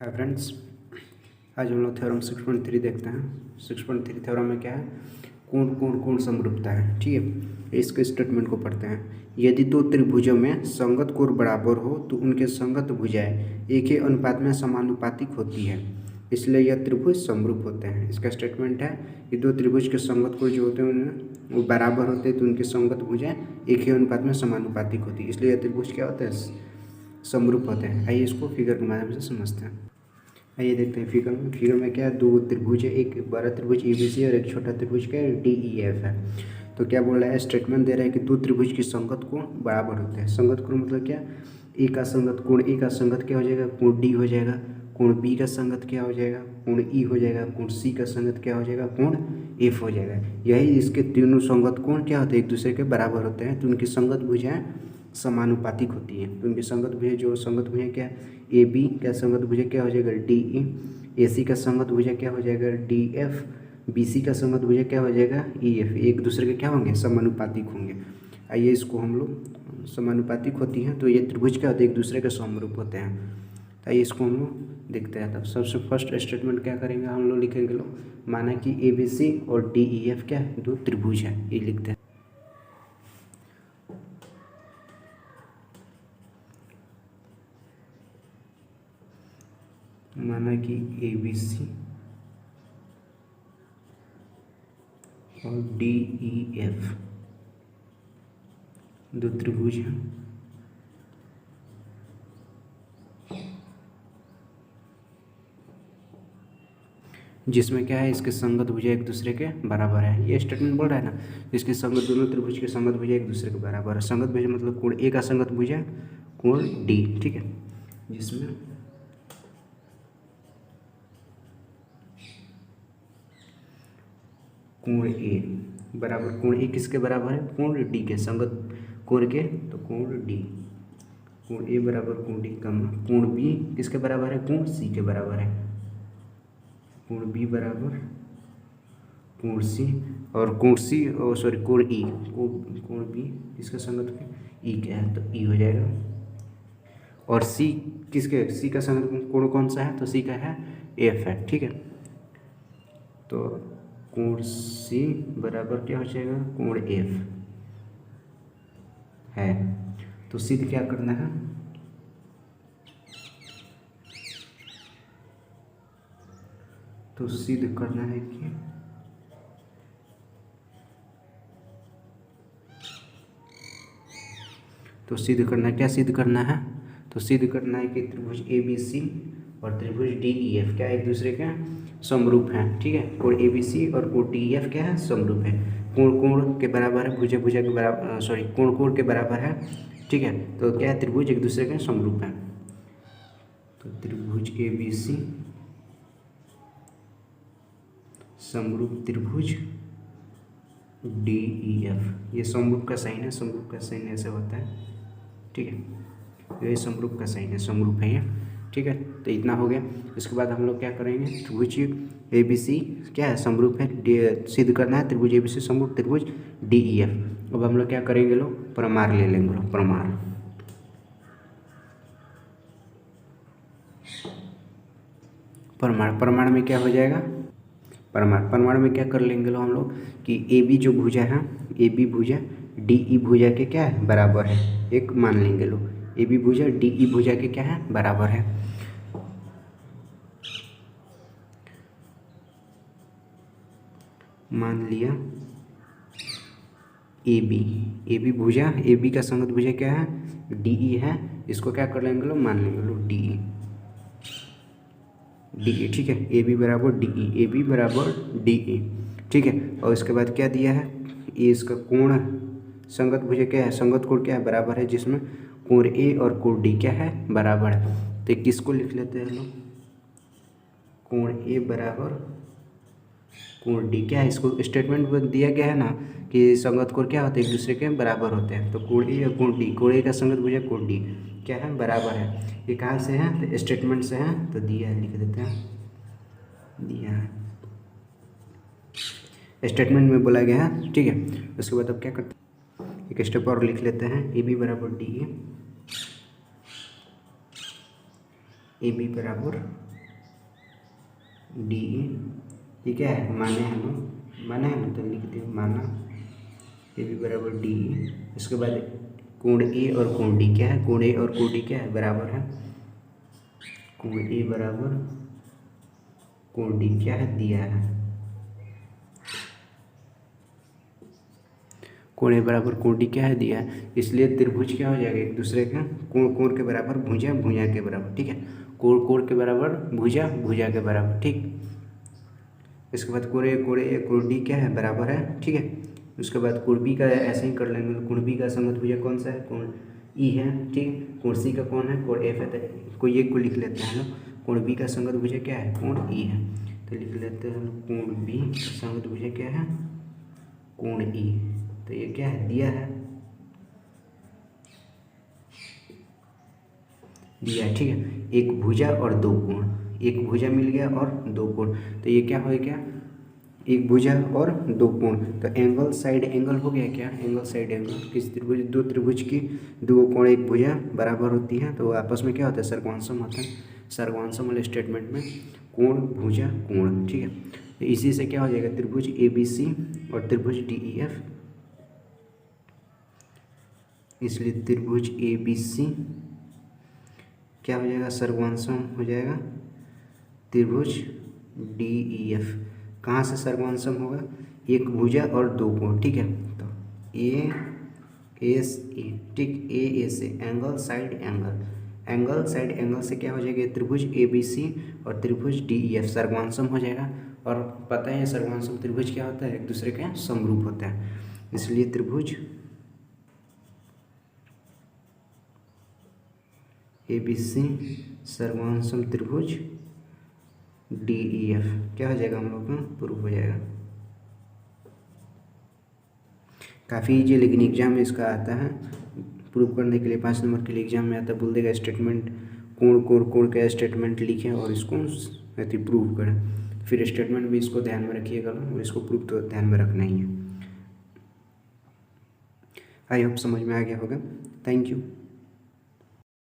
Hi friends, आज हम लोग थ्योरम 6.3 देखते हैं। 6.3 थ्योरम में क्या है, कोण कोण कोण समरूपता है। ठीक है, इसके स्टेटमेंट को पढ़ते हैं। यदि दो त्रिभुजों में संगत कोण बराबर हो तो उनके संगत भुजाएं एक ही अनुपात में समानुपातिक होती है, इसलिए यह त्रिभुज समरूप होते हैं। इसका स्टेटमेंट है कि दो त्रिभुज के संगत कोण जो होते हैं उनमें वो बराबर होते हैं तो उनके संगत भुजाएं एक ही अनुपात में समानुपातिक होती है, इसलिए यह त्रिभुज क्या होते हैं, समरूप होते हैं। आइए इसको फिगर के माध्यम से समझते हैं। आइए देखते हैं फिगर में क्या है, दो त्रिभुज है, एक बड़ा त्रिभुज ABC और एक छोटा त्रिभुज क्या है, DEF है। तो क्या बोल रहा है, स्टेटमेंट दे रहा है कि दो त्रिभुज की संगत कोण बराबर होते हैं। संगत कोण मतलब क्या, ए का संगत कोण ए का संगत क्या हो जाएगा, कोण D हो जाएगा। कोण B का संगत क्या हो जाएगा, कोण E हो जाएगा। कोण C का संगत क्या हो जाएगा, कोण F हो जाएगा। यही इसके तीनों संगत कोण क्या होते हैं, एक दूसरे के बराबर होते हैं, तो उनकी संगत भुजाएं समानुपातिक होती है। तो उनकी संगत भुजा जो संगत भुजा क्या है, AB का संगत भुजा क्या हो जाएगा, DE। AC का संगत भुजा क्या हो जाएगा, DF। BC का संगत भुजा क्या हो जाएगा, EF। एक दूसरे के क्या होंगे, समानुपातिक होंगे। आइए इसको हम लोग, समानुपातिक होती हैं तो ये त्रिभुज क्या होते हैं, एक दूसरे के समरूप होते हैं। तो आइए इसको हम लोग देखते हैं। तब सबसे फर्स्ट स्टेटमेंट क्या करेंगे, हम लोग लिखेंगे लोग, माना कि ABC और DEF क्या है, दो त्रिभुज है, ये लिखते हैं। माना कि ABC और DEF दो त्रिभुज हैं, जिसमें क्या है, इसके संगत भुजा एक दूसरे के बराबर है। ये स्टेटमेंट बोल रहा है ना, इसके संगत, दोनों त्रिभुज के संगत भुजा एक दूसरे के बराबर है। संगत भुजा मतलब कोण A का संगत भुजा कोण D, ठीक है, जिसमें कोण A बराबर, कोण A किसके बराबर है, कोण D के। संगत कोण के तो कोण D, कोण A बराबर कोण D कम, कोण B किसके बराबर है, कोण C के बराबर है। कोण B बराबर कोण C, और कोण C सॉरी कोण E, कोण B किसका संगत है, E क्या है, तो E हो जाएगा। और C किसके, C का संगत कोण कौन सा है, तो C का है F है, ठीक है। तो कोण C बराबर क्या हो जाएगा, कोण F है। तो सिद्ध क्या करना है, तो सिद्ध करना है कि तो सिद्ध करना है, क्या सिद्ध करना है, तो सिद्ध करना है कि त्रिभुज ABC और त्रिभुज DEF क्या एक दूसरे के समरूप हैं, ठीक है। कोण ABC और कोण DEF क्या है, समरूप है। कोण कोण के बराबर है, भुजा भुजा के बराबर, सॉरी कोण कोण के बराबर है, ठीक है। तो क्या है, त्रिभुज एक दूसरे के समरूप हैं। तो त्रिभुज ABC समरूप त्रिभुज DEF, ये समरूप का साइन है, समरूप का साइन ऐसे होता है, ठीक है। ये समरूप का साइन है, समरूप है ये, ठीक है। तो इतना हो गया। इसके बाद हम लोग क्या करेंगे, त्रिभुज ABC क्या है, समरूप है, सिद्ध करना है त्रिभुज ABC समरूप त्रिभुज DEF। अब हम लोग क्या करेंगे लोग, प्रमाण ले लेंगे लोग, प्रमाण। प्रमाण में क्या हो जाएगा, प्रमाण में क्या कर लेंगे लोग हम लोग कि AB जो भुजा है, AB भुजा DE भुजा के क्या है, बराबर है, एक मान लेंगे लोग। AB भुजा DE भुजा के क्या है, बराबर है। मान लिया AB भुजा, AB का संगत भुजा क्या है, DE है। इसको क्या कर लेंगे लोग, मान लेंगे लोग DE, ठीक है। AB बराबर DE, ठीक है। और इसके बाद क्या दिया है, ये इसका कोण, संगत भुजा क्या है, संगत कोण क्या है, बराबर है, जिसमें कोण A और कोण D क्या है, बराबर है। तो किसको लिख लेते हैं लोग, कोण A बराबर कोण D क्या है, इसको स्टेटमेंट में दिया गया है ना कि संगत कोण क्या होते हैं, एक दूसरे के बराबर होते हैं। तो कोण A और कोण D, कोण A का संगत भुजा कोण D क्या है, बराबर है। ये कहाँ से है, तो स्टेटमेंट से है, तो दिया है, लिख देते हैं, दिया है, स्टेटमेंट में बोला गया है, ठीक है। उसके बाद अब क्या करते हैं, एक स्टेप और लिख लेते हैं, AB बराबर DE, AB बराबर डी ई, ये क्या है, माने है ना, माना है ना, तो लिख दिया माना, ए बी बराबर डी ई। इसके बाद कोण ए और कोण डी क्या है, कोण ए और कोण डी क्या है, बराबर है, कोण ए बराबर कोण डी क्या है, दिया है, कोण ए बराबर कोण डी क्या है, दिया है। इसलिए त्रिभुज क्या हो जाएगा, एक दूसरे के कोण कोण के बराबर, भुजा भुजा के बराबर, ठीक है, कोण कोण के बराबर, भुजा भुजा के बराबर, ठीक। इसके बाद कोण ए कोण डी क्या है, बराबर है, ठीक है। उसके बाद कोण बी का ऐसे ही कर लेंगे, तो कोण बी का संगत भुजा कौन सा है, कोण ई है, ठीक। कोण सी का कौन है, कोण एफ है, तो कोई एक को लिख लेते हैं लोग, कोण बी का संगत भुजा क्या है, कोण ई है, तो लिख लेते हैं कोण बी का संगत भुजा क्या है, कोण ई, तो ये क्या है, दिया है, दिया है, ठीक है। एक भुजा और दो कोण, एक भुजा मिल गया और दो कोण, तो ये क्या हो गया, एक भुजा और दो कोण, तो एंगल साइड एंगल हो गया क्या, एंगल साइड एंगल। किस त्रिभुज, दो त्रिभुज की दो कोण एक भुजा बराबर होती है, तो आपस में क्या होता है, सर्वांसम होता है। सर्वांसम वाले स्टेटमेंट में कोण भुजा कोण, ठीक है। तो इसी से क्या हो जाएगा, त्रिभुज ए बी सी और त्रिभुज डी ई एफ, इसलिए त्रिभुज ए बी सी क्या हो जाएगा, सर्वांसम हो जाएगा त्रिभुज डी ई एफ। कहाँ से सर्वांसम होगा, एक भुजा और दो कोण, ठीक है। तो ए एस ए, ठीक, ए ए से angle side angle, angle side angle से क्या हो जाएगा, त्रिभुज ए बी सी और त्रिभुज डी ई एफ सर्वांसम हो जाएगा। और पता है सर्वांसम त्रिभुज क्या होता है, एक दूसरे के समरूप होता है, इसलिए त्रिभुज ए बी सी सर्वांसम त्रिभुज डी ई एफ क्या हो जाएगा, हम लोग का प्रूफ हो जाएगा। काफ़ी ईजी, लेकिन एग्जाम में इसका आता है प्रूफ करने के लिए, 5 नंबर के लिए एग्जाम में आता है, बोल देगा स्टेटमेंट कोण कोण कोण का स्टेटमेंट लिखें और इसको प्रूफ करें। फिर स्टेटमेंट भी इसको ध्यान में रखिएगा और इसको प्रूफ तो ध्यान में रखना ही है। आई होप समझ में आ गया होगा। Thank you.